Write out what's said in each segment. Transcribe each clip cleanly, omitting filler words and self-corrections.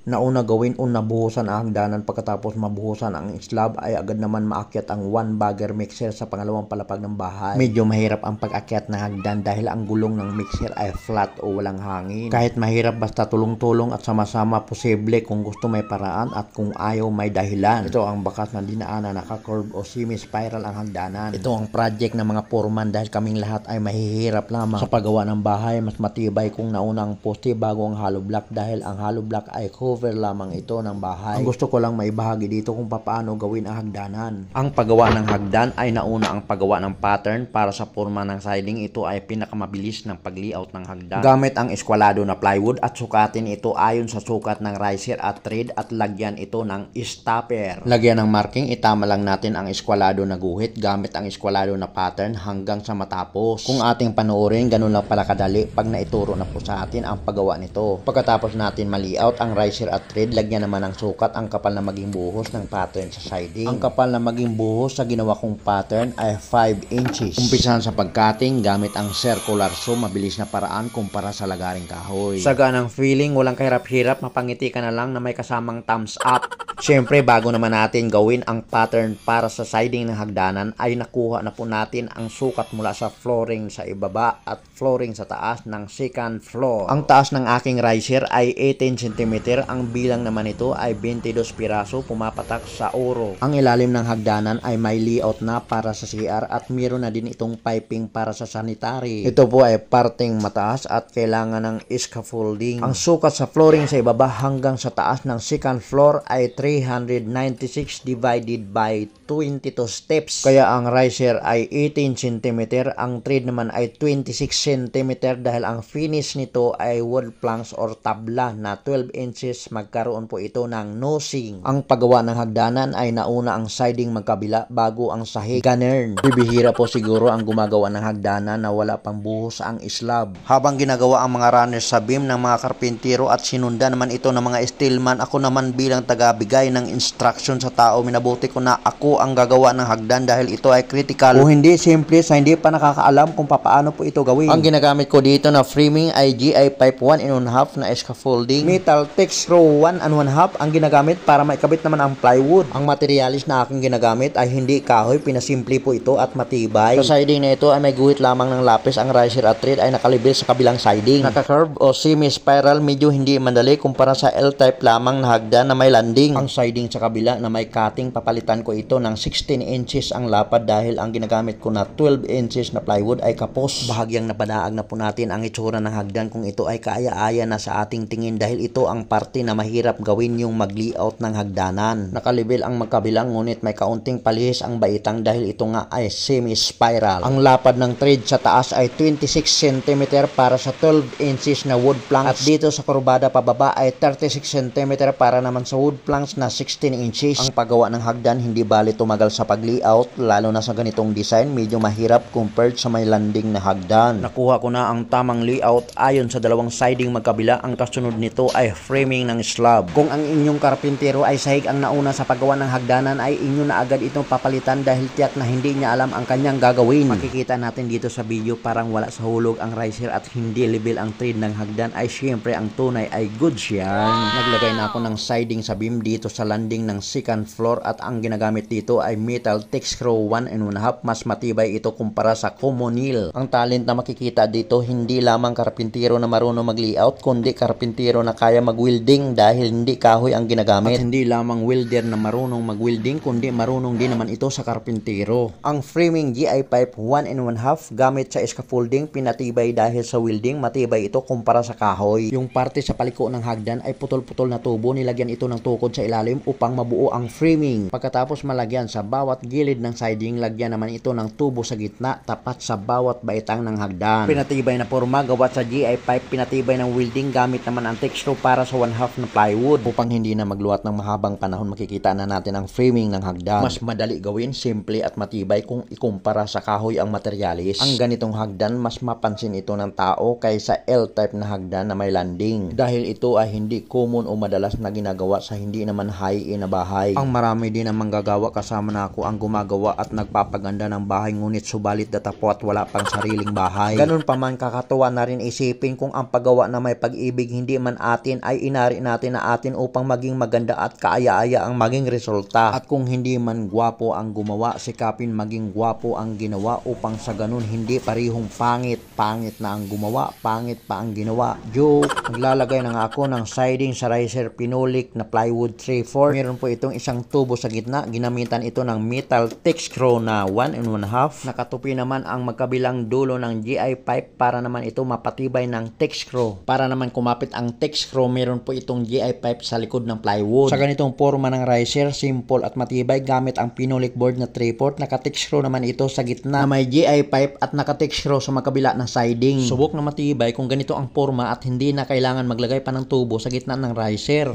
Nauna gawin o nabuhusan ang hagdanan, pagkatapos mabuhusan ang slab ay agad naman maakyat ang one bagger mixer sa pangalawang palapag ng bahay. Medyo mahirap ang pag-akyat ng hagdan dahil ang gulong ng mixer ay flat o walang hangin. Kahit mahirap, basta tulong-tulong at sama-sama posible. Kung gusto may paraan at kung ayaw may dahilan. Ito ang bakas na dinaanan, naka-curve o semi-spiral ang hagdanan. Ito ang project ng mga foreman dahil kaming lahat ay mahihirap lamang sa paggawa ng bahay. Mas matibay kung nauna ang poste bago ang hollow block dahil ang hollow block ay cover lamang ito ng bahay. Ang gusto ko lang maibahagi dito kung paano gawin ang hagdanan. Ang paggawa ng hagdan ay nauna ang paggawa ng pattern para sa forma ng siding. Ito ay pinakamabilis ng pag-layout ng hagdan. Gamit ang eskwalado na plywood at sukatin ito ayon sa sukat ng riser at thread at lagyan ito ng stopper. Lagyan ng marking, itama lang natin ang eskwalado na guhit gamit ang eskwalado na pattern hanggang sa matapos. Kung ating panoorin, ganun lang pala kadali pag naituro na po sa atin ang paggawa nito. Pagkatapos natin ma-layout ang riser at thread, lagyan naman ng sukat ang kapal na maging buhos ng pattern sa siding. Ang kapal na maging buhos sa ginawa kong pattern ay 5 inches. Umpisahan sa pagcutting gamit ang circular saw, mabilis na paraan kumpara sa lagaring kahoy. Sagaan ang feeling, walang kahirap-hirap, mapangiti ka na lang na may kasamang thumbs up. Siyempre, bago naman natin gawin ang pattern para sa siding ng hagdanan, ay nakuha na po natin ang sukat mula sa flooring sa ibaba at flooring sa taas ng second floor. Ang taas ng aking riser ay 18 cm, ang bilang naman ito ay 22 piraso pumapatak sa uro. Ang ilalim ng hagdanan ay may layout na para sa CR at meron na din itong piping para sa sanitary. Ito po ay parteng mataas at kailangan ng scaffolding. Ang sukat sa flooring sa ibaba hanggang sa taas ng second floor ay 396 divided by 22 steps. Kaya ang riser ay 18 cm, ang thread naman ay 26 cm dahil ang finish nito ay wood planks or tabla na 12 inches. Magkaroon po ito ng nosing. Ang paggawa ng hagdanan ay nauna ang siding magkabila bago ang sahig. Ganern. Bibihira po siguro ang gumagawa ng hagdanan na wala pang buhos ang slab. Habang ginagawa ang mga runners sa beam ng mga karpintero at sinunda naman ito ng mga steelman, ako naman bilang tagabigay ng instruction sa tao, minabuti ko na ako ang gagawa ng hagdan dahil ito ay critical. O hindi, simple sa hindi pa nakakaalam kung paano po ito gawin. Ang ginagamit ko dito na framing ay GI pipe 1.5 na scaffolding. Metal text row 1.5 ang ginagamit para maikabit naman ang plywood. Ang materialis na aking ginagamit ay hindi kahoy, pinasimple po ito at matibay. Sa siding na ito ay may guhit lamang ng lapis. Ang riser at thread ay nakalibil sa kabilang siding. Naka-curve o semi-spiral, medyo hindi madali kumpara sa L-type lamang na hagdan na may landing. Ang siding sa kabila na may cutting, papalitan ko ito ng 16 inches ang lapad dahil ang ginagamit ko na 12 inches na plywood ay kapos. Bahagyang napadaag na po natin ang itsura ng hagdan kung ito ay kaaya-aya na sa ating tingin dahil ito ang parte na mahirap gawin, yung mag-layout ng hagdanan. Nakalibil ang magkabilang ngunit may kaunting palihis ang baitang dahil ito nga ay semi-spiral. Ang lapad ng thread sa taas ay 26 cm para sa 12 inches na wood planks at dito sa kurbada pababa ay 36 cm para naman sa wood planks na 16 inches. Ang paggawa ng hagdan hindi bali tumagal sa pag-layout, lalo na sa ganitong design, medyo mahirap compared sa may landing na hagdan. Nakuha ko na ang tamang layout ayon sa dalawang siding magkabila. Ang kasunod nito ay framing ng slab. Kung ang inyong karpintero ay sahig ang nauna sa paggawa ng hagdanan, ay inyo na agad itong papalitan dahil tiyak na hindi niya alam ang kanyang gagawin. Makikita natin dito sa video parang wala sa hulog ang riser at hindi level ang thread ng hagdan, ay syempre ang tunay ay goods yan. Naglagay na ako ng siding sa beam dito sa landing ng second floor at ang ginagamit dito ay metal text row 1.5. Mas matibay ito kumpara sa commonil. Ang talent na makikita dito, hindi lamang karpintero na marunong mag-layout kundi karpintero na kaya mag-welding dahil hindi kahoy ang ginagamit. At hindi lamang welder na marunong mag-welding kundi marunong din naman ito sa karpintero. Ang framing GI pipe 1.5 gamit sa scaffolding, pinatibay dahil sa welding, matibay ito kumpara sa kahoy. Yung parte sa paliko ng hagdan ay putol-putol na tubo, nilagyan ito ng tukod sa ilalim upang mabuo ang framing. Pagkatapos malagyan sa bawat gilid ng siding, lagyan naman ito ng tubo sa gitna tapat sa bawat baitang ng hagdan. Pinatibay na forma gawa sa GI pipe, pinatibay ng welding gamit naman ang texture para sa 1/2 na plywood. Upang hindi na magluwat ng mahabang panahon, makikita na natin ang framing ng hagdan. Mas madali gawin, simple at matibay kung ikumpara sa kahoy ang materialis. Ang ganitong hagdan, mas mapansin ito ng tao kaysa L-type na hagdan na may landing dahil ito ay hindi common o madalas na ginagawa sa hindi naman high-end na bahay. Ang marami din ang manggagawa, kasama na ako ang gumagawa at nagpapaganda ng bahay, ngunit subalit datapo at wala pang sariling bahay. Ganun pa man, kakatuwa na rin isipin kung ang paggawa na may pag-ibig hindi man atin ay inari pag-aari natin na atin upang maging maganda at kaaya-aya ang maging resulta. At kung hindi man gwapo ang gumawa, sikapin maging gwapo ang ginawa upang sa ganun hindi parihong pangit. Pangit na ang gumawa, pangit pa ang ginawa. Joke! Naglalagay na nga ako ng siding sa riser pinolik na plywood 3/4. Meron po itong isang tubo sa gitna. Ginamitan ito ng metal thick screw na 1 1/2. Nakatupi naman ang magkabilang dulo ng GI pipe para naman ito mapatibay ng thick screw. Para naman kumapit ang thick screw, meron po itong GI pipe sa likod ng plywood. Sa ganitong forma ng riser, simple at matibay gamit ang pinolik board na 3/4. Naka-thick screw naman ito sa gitna na may GI pipe at naka-thick screw sa magkabila ng siding. Subok na matibay kung ganito ang forma at hindi na kailangan maglagay pa ng tubo sa gitna ng riser.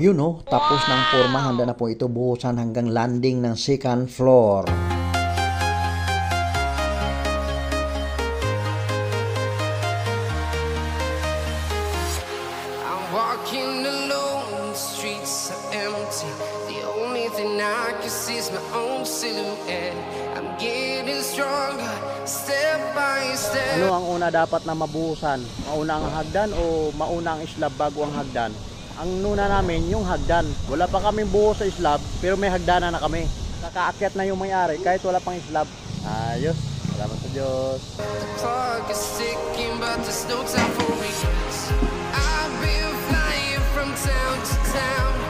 Tapos na ang forma, handa na po ito buhusan hanggang landing ng second floor. Walking alone, the streets are empty. The only thing I can see is my own silhouette. I'm getting stronger, step by step. Ano ang una dapat na mabuhusan? Mauna ang hagdan o mauna ang slab bago ang hagdan? Ang nuna namin yung hagdan. Wala pa kaming buhos sa slab pero may hagdanan na kami. Nakaakyat na yung may-ari kahit wala pang slab. Ayos. Salamat sa Diyos. The clock is ticking but there's no time for regrets. I've been flying from town to town.